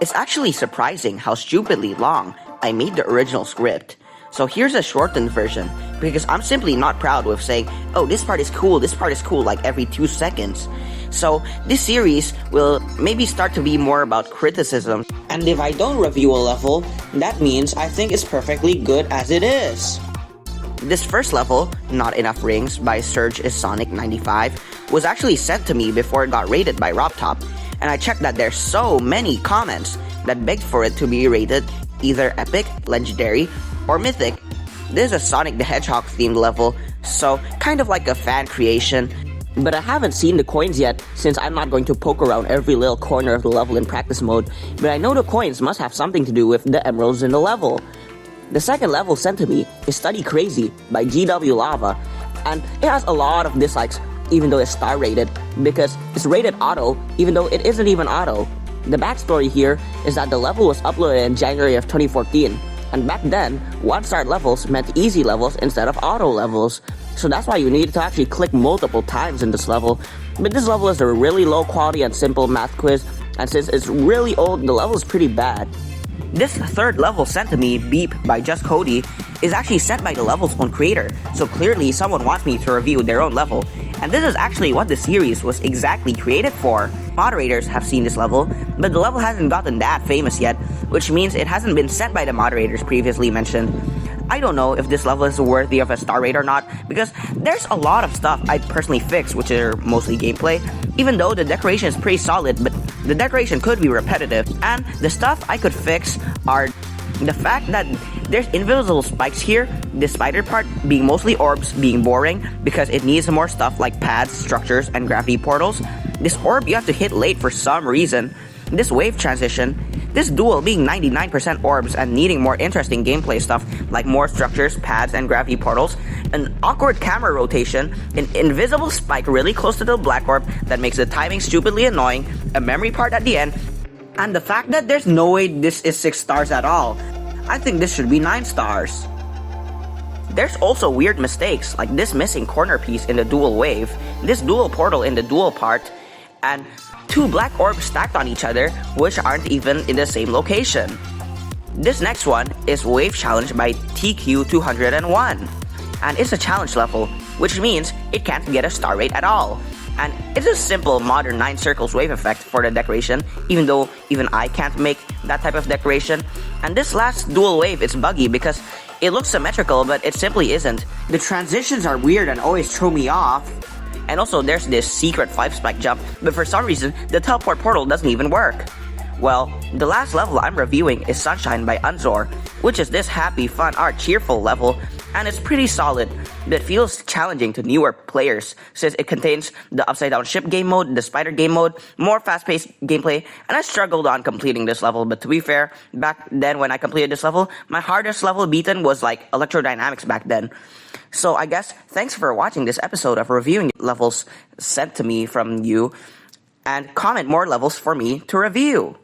It's actually surprising how stupidly long I made the original script. So here's a shortened version, because I'm simply not proud with saying, oh, this part is cool, like every 2 seconds. So this series will maybe start to be more about criticism, and if I don't review a level, that means I think it's perfectly good as it is. This first level, Not Enough Rings by Surge is Sonic 95, was actually sent to me before it got rated by RobTop, and I checked that there's so many comments that begged for it to be rated either Epic, Legendary, or Mythic. This is a Sonic the Hedgehog themed level, so kind of like a fan creation, but I haven't seen the coins yet since I'm not going to poke around every little corner of the level in practice mode, but I know the coins must have something to do with the emeralds in the level. The second level sent to me is Study Crazy by GW Lava, and it has a lot of dislikes even though it's star rated, because it's rated auto even though it isn't even auto. The backstory here is that the level was uploaded in January of 2014, and back then, 1-star levels meant easy levels instead of auto levels, so that's why you needed to actually click multiple times in this level. But this level is a really low quality and simple math quiz, and since it's really old, the level is pretty bad. This third level sent to me, Beep by Just Cody, is actually sent by the level's own creator, so clearly someone wants me to review their own level, and this is actually what the series was exactly created for. Moderators have seen this level, but the level hasn't gotten that famous yet, which means it hasn't been sent by the moderators previously mentioned. I don't know if this level is worthy of a star rate or not, because there's a lot of stuff I personally fixed, which are mostly gameplay, even though the decoration is pretty solid, but the decoration could be repetitive, and the stuff I could fix are the fact that there's invisible spikes here, the spider part being mostly orbs being boring because it needs more stuff like pads, structures, and gravity portals. This orb you have to hit late for some reason. This wave transition, this duel being 99% orbs and needing more interesting gameplay stuff like more structures, pads, and gravity portals, an awkward camera rotation, an invisible spike really close to the black orb that makes the timing stupidly annoying, a memory part at the end, and the fact that there's no way this is 6 stars at all. I think this should be 9 stars. There's also weird mistakes like this missing corner piece in the dual wave, this dual portal in the dual part, and 2 black orbs stacked on each other which aren't even in the same location. This next one is Wave Challenge by TQ201, and it's a challenge level, which means it can't get a star rate at all. And it's a simple modern 9 circles wave effect for the decoration, even though even I can't make that type of decoration. And this last dual wave is buggy because it looks symmetrical, but it simply isn't. The transitions are weird and always throw me off. And also there's this secret 5-spike jump, but for some reason, the teleport portal doesn't even work. Well, the last level I'm reviewing is Sunshine by Unzor, which is this happy, fun, cheerful level, and it's pretty solid, but feels challenging to newer players since it contains the upside down ship game mode, the spider game mode, more fast-paced gameplay, and I struggled on completing this level, but to be fair, back then when I completed this level, my hardest level beaten was like Electrodynamics back then. So I guess thanks for watching this episode of reviewing levels sent to me from you, and comment more levels for me to review.